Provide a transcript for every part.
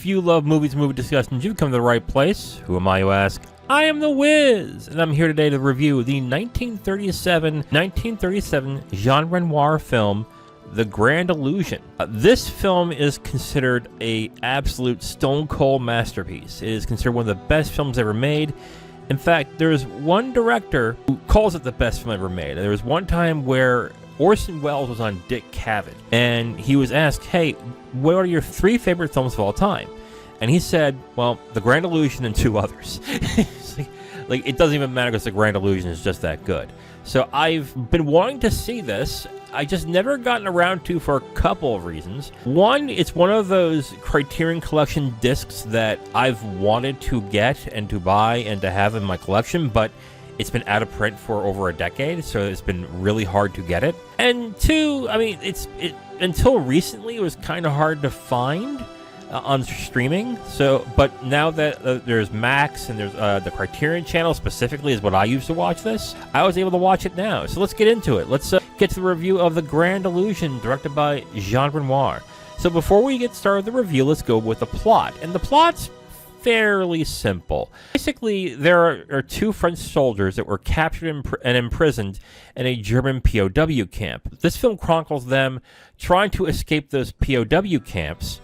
If you love movies and movie discussions, you've come to the right place. Who am I, you ask? I am the Wiz, and I'm here today to review the 1937 Jean Renoir film, The Grand Illusion. This film is considered a absolute stone-cold masterpiece. It is considered one of the best films ever made. In fact, there's one director who calls it the best film ever made. There was one time where Orson Welles was on Dick Cavett, and he was asked, hey, what are your 3 favorite films of all time? And he said, well, The Grand Illusion and 2 others. like, it doesn't even matter because The Grand Illusion is just that good. So I've been wanting to see this. I just never gotten around to for a couple of reasons. One, it's one of those Criterion Collection discs that I've wanted to get and to buy and to have in my collection, but it's been out of print for over a decade, so it's been really hard to get it. And 2, I mean, until recently it was kind of hard to find on streaming. So, but now that there's Max and there's the Criterion channel specifically is what I used to watch this, I was able to watch it now. So let's get into it. Let's get to the review of The Grand Illusion, directed by Jean Renoir. So before we get started with the review, let's go with the plot. And the plot's fairly simple. Basically, there are 2 French soldiers that were captured and imprisoned in a German POW camp. This film chronicles them trying to escape those POW camps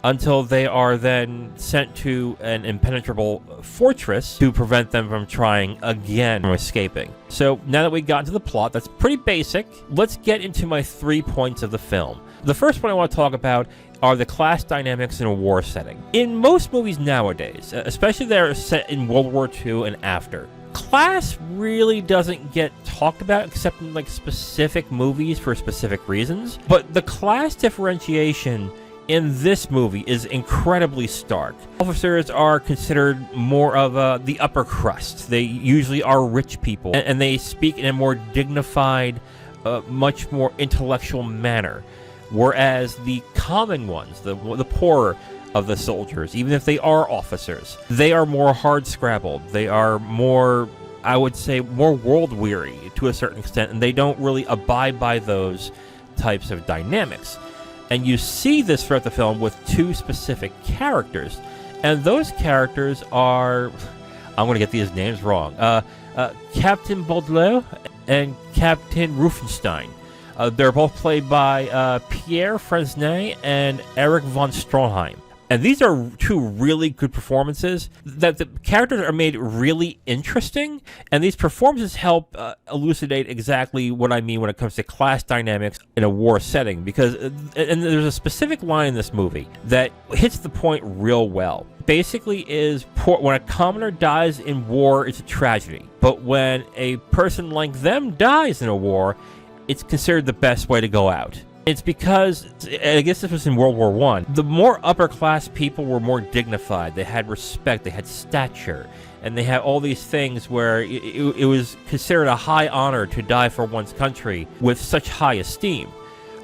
until they are then sent to an impenetrable fortress to prevent them from trying again from escaping. So now that we got into the plot, that's pretty basic. Let's get into my 3 points of the film. The first one I want to talk about are the class dynamics in a war setting. In most movies nowadays, especially that are set in World War II and after, class really doesn't get talked about except in like specific movies for specific reasons. But the class differentiation in this movie is incredibly stark. Officers are considered more of the upper crust. They usually are rich people, and they speak in a more dignified, much more intellectual manner. Whereas the common ones, the poorer of the soldiers, even if they are officers, they are more hard-scrabbled. They are more, I would say, more world-weary to a certain extent, and they don't really abide by those types of dynamics. And you see this throughout the film with 2 specific characters. And those characters are, I'm going to get these names wrong, Captain Baudelaire and Captain Rufenstein. They're both played by Pierre Fresnay and Eric von Stroheim. And these are 2 really good performances. That the characters are made really interesting, and these performances help elucidate exactly what I mean when it comes to class dynamics in a war setting. Because, and there's a specific line in this movie that hits the point real well. Basically is, when a commoner dies in war, it's a tragedy. But when a person like them dies in a war, it's considered the best way to go out. It's because, I guess this was in World War I, the more upper-class people were more dignified. They had respect, they had stature, and they had all these things where it was considered a high honor to die for one's country with such high esteem.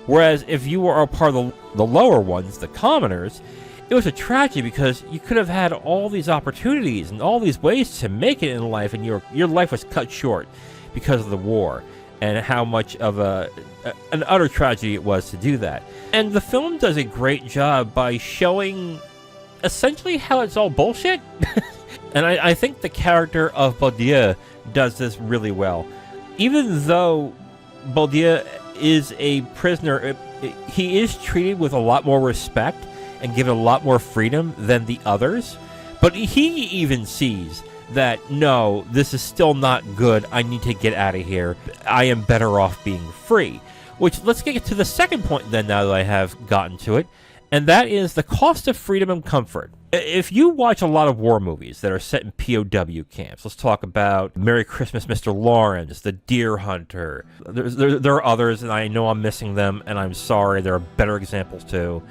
Whereas if you were a part of the lower ones, the commoners, it was a tragedy because you could have had all these opportunities and all these ways to make it in life, and your life was cut short because of the war. And how much of an utter tragedy it was to do that. And the film does a great job by showing essentially how it's all bullshit. And I think the character of Baudelaire does this really well. Even though Baudelaire is a prisoner, he is treated with a lot more respect and given a lot more freedom than the others. But he even sees that, no, this is still not good. I need to get out of here. I am better off being free. Which, let's get to the second point then, now that I have gotten to it, and that is the cost of freedom and comfort. If you watch a lot of war movies that are set in POW camps, let's talk about Merry Christmas, Mr. Lawrence, The Deer Hunter. There are others, and I know I'm missing them, and I'm sorry. There are better examples too.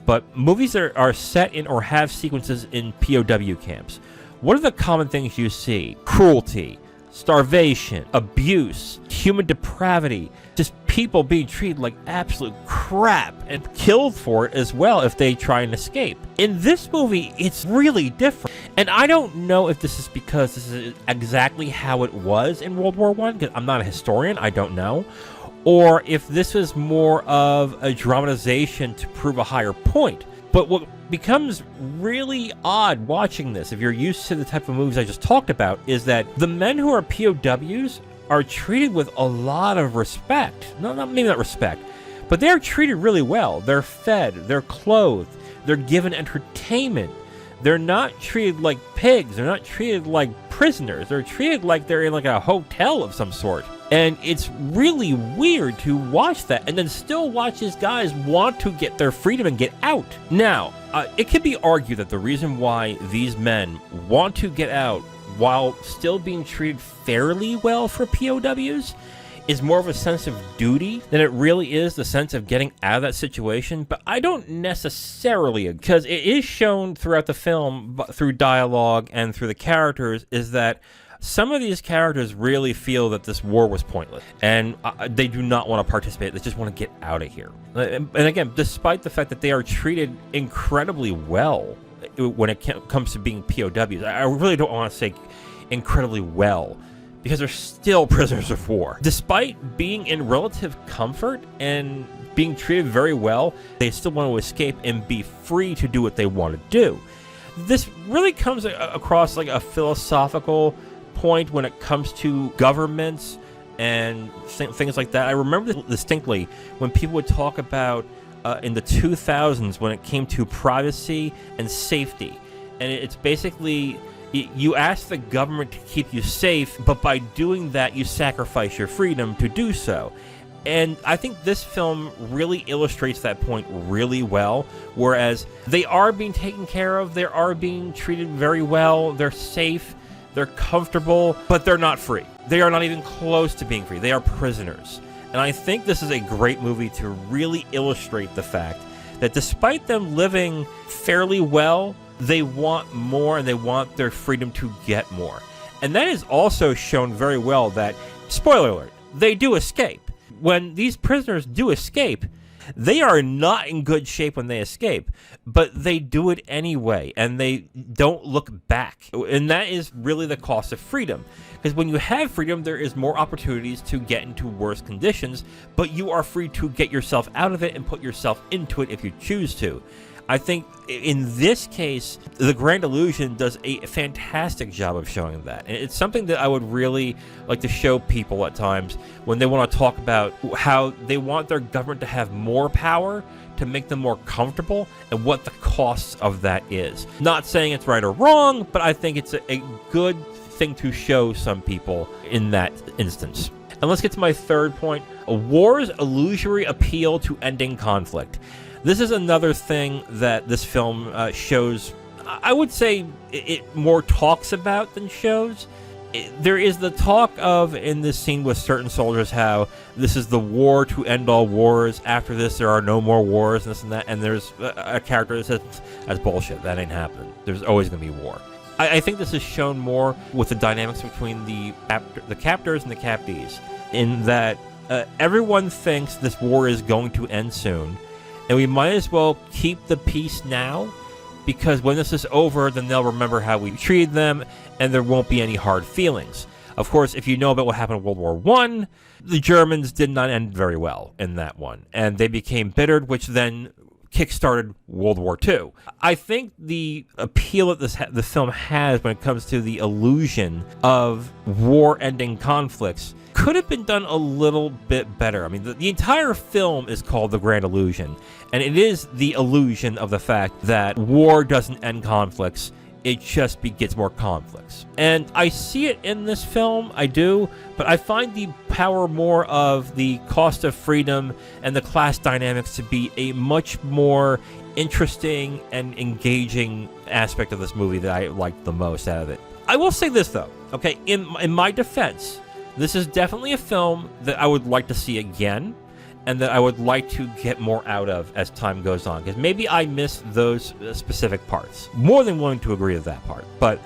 But movies that are set in or have sequences in POW camps, what are the common things you see? Cruelty, starvation, abuse, human depravity, just people being treated like absolute crap and killed for it as well if they try and escape. In this movie, it's really different. And I don't know if this is because this is exactly how it was in World War I, because I'm not a historian, I don't know. Or if this was more of a dramatization to prove a higher point. But what becomes really odd watching this, if you're used to the type of movies I just talked about, is that the men who are POWs are treated with a lot of respect. Maybe not respect, but they're treated really well. They're fed, they're clothed, they're given entertainment. They're not treated like pigs. They're not treated like prisoners. They're treated like they're in like a hotel of some sort. And it's really weird to watch that and then still watch these guys want to get their freedom and get out. Now, it can be argued that the reason why these men want to get out while still being treated fairly well for POWs is more of a sense of duty than it really is the sense of getting out of that situation. But I don't necessarily, because it is shown throughout the film through dialogue and through the characters, is that some of these characters really feel that this war was pointless and they do not want to participate. They just want to get out of here. And again, despite the fact that they are treated incredibly well when it comes to being POWs, I really don't want to say incredibly well, because they're still prisoners of war. Despite being in relative comfort and being treated very well, they still want to escape and be free to do what they want to do. This really comes across like a philosophical point when it comes to governments and things like that. I remember distinctly when people would talk about in the 2000s when it came to privacy and safety. And it's basically, you ask the government to keep you safe, but by doing that, you sacrifice your freedom to do so. And I think this film really illustrates that point really well, whereas they are being taken care of, they are being treated very well, they're safe, they're comfortable, but they're not free. They are not even close to being free. They are prisoners. And I think this is a great movie to really illustrate the fact that despite them living fairly well, they want more and they want their freedom to get more. And that is also shown very well that, spoiler alert, they do escape. When these prisoners do escape, they are not in good shape when they escape, but they do it anyway, and they don't look back. And that is really the cost of freedom. Because when you have freedom, there is more opportunities to get into worse conditions, but you are free to get yourself out of it and put yourself into it if you choose to. I think in this case, The Grand Illusion does a fantastic job of showing that. And it's something that I would really like to show people at times when they want to talk about how they want their government to have more power to make them more comfortable and what the costs of that is. Not saying it's right or wrong, but I think it's a good thing to show some people in that instance. And let's get to my third point, a war's illusory appeal to ending conflict. This is another thing that this film shows, I would say it more talks about than shows. There is the talk of, in this scene with certain soldiers, how this is the war to end all wars. After this, there are no more wars, and this and that. And there's a character that says, that's bullshit, that ain't happening. There's always going to be war. I think this is shown more with the dynamics between the captors and the captees, in that everyone thinks this war is going to end soon. And we might as well keep the peace now, because when this is over, then they'll remember how we treated them, and there won't be any hard feelings. Of course, if you know about what happened in World War I, the Germans did not end very well in that one, and they became bittered, which then kickstarted World War II. I think the appeal that the film has when it comes to the illusion of war-ending conflicts could have been done a little bit better. I mean, the entire film is called The Grand Illusion, and it is the illusion of the fact that war doesn't end conflicts. It just begets more conflicts. And I see it in this film, I do, but I find the power more of the cost of freedom and the class dynamics to be a much more interesting and engaging aspect of this movie that I liked the most out of it. I will say this, though, okay, in my defense, this is definitely a film that I would like to see again, and that I would like to get more out of as time goes on, because maybe I missed those specific parts. More than willing to agree with that part, but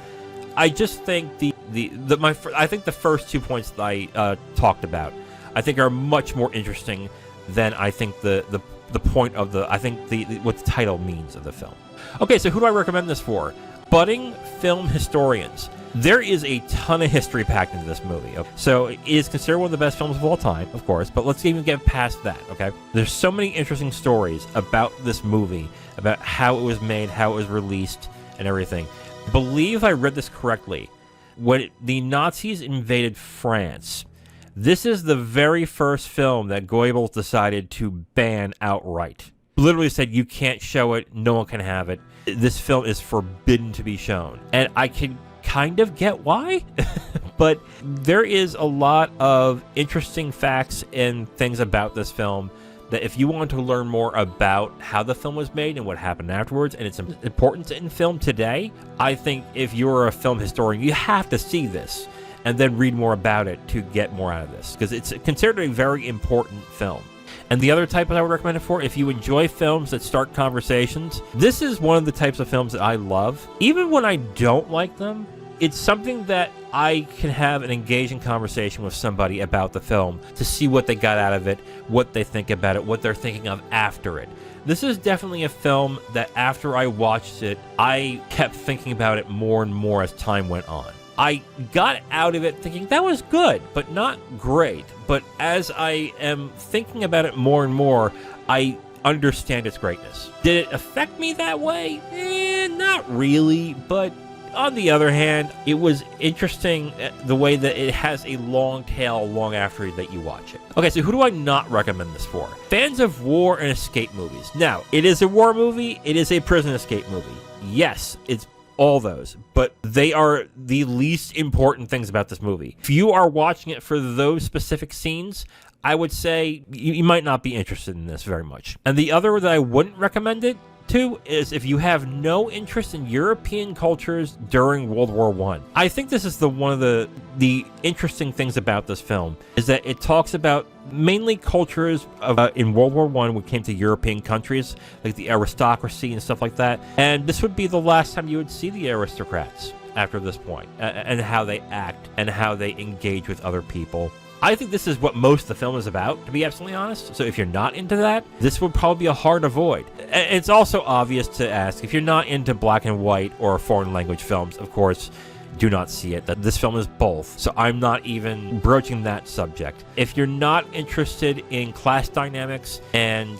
I just think I think the first 2 points that I talked about, I think are much more interesting than I think the point of what the title means of the film. Okay, so who do I recommend this for? Budding film historians. There is a ton of history packed into this movie. Okay? So it is considered one of the best films of all time, of course, but let's even get past that, okay? There's so many interesting stories about this movie, about how it was made, how it was released, and everything. I believe I read this correctly. When the Nazis invaded France, this is the very first film that Goebbels decided to ban outright. Literally said, you can't show it, no one can have it. This film is forbidden to be shown. And I can kind of get why, but there is a lot of interesting facts and things about this film that if you want to learn more about how the film was made and what happened afterwards and its importance in film today, I think if you're a film historian, you have to see this and then read more about it to get more out of this, because it's considered a very important film. And the other type that I would recommend it for, if you enjoy films that start conversations, this is one of the types of films that I love. Even when I don't like them, it's something that I can have an engaging conversation with somebody about the film to see what they got out of it, what they think about it, what they're thinking of after it. This is definitely a film that after I watched it, I kept thinking about it more and more as time went on. I got out of it thinking that was good, but not great. But as I am thinking about it more and more, I understand its greatness. Did it affect me that way? Not really, but on the other hand, it was interesting the way that it has a long tail long after that you watch it. Okay, so who do I not recommend this for? Fans of war and escape movies. Now, it is a war movie, it is a prison escape movie. Yes, it's all those, but they are the least important things about this movie. If you are watching it for those specific scenes, I would say you might not be interested in this very much. And the other that I wouldn't recommend it to is if you have no interest in European cultures during World War I. I think this is one of the interesting things about this film is that it talks about mainly cultures in World War I when it came to European countries, like the aristocracy and stuff like that. And this would be the last time you would see the aristocrats after this point, and how they act and how they engage with other people. I think this is what most of the film is about, to be absolutely honest. So if you're not into that, this would probably be a hard avoid. It's also obvious to ask, if you're not into black and white or foreign language films, of course, do not see it. That this film is both, so I'm not even broaching that subject. If you're not interested in class dynamics and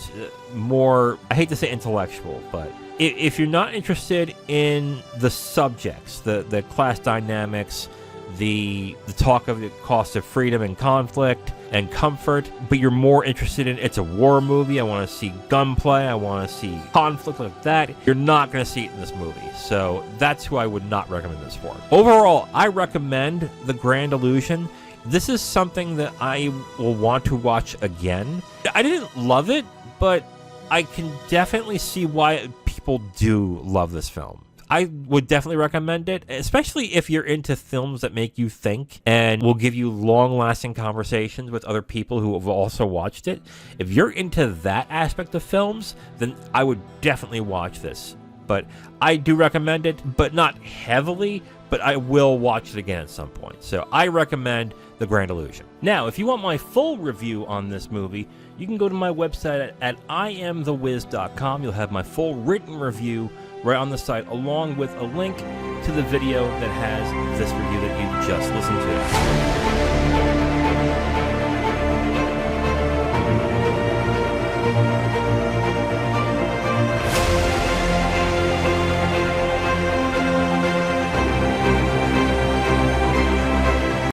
more, I hate to say intellectual, but if you're not interested in the subjects, the class dynamics, the talk of the cost of freedom and conflict and comfort, but you're more interested in it's a war movie, I want to see gunplay, I want to see conflict like that, you're not going to see it in this movie. So that's who I would not recommend this for. Overall, I recommend The Grand Illusion. This is something that I will want to watch again. I didn't love it, but I can definitely see why people do love this film. I would definitely recommend it, especially if you're into films that make you think and will give you long-lasting conversations with other people who have also watched it. If you're into that aspect of films, then I would definitely watch this. But I do recommend it, but not heavily, but I will watch it again at some point. So I recommend The Grand Illusion. Now, if you want my full review on this movie, you can go to my website at IamTheWiz.com. You'll have my full written review right on the site, along with a link to the video that has this review that you just listened to.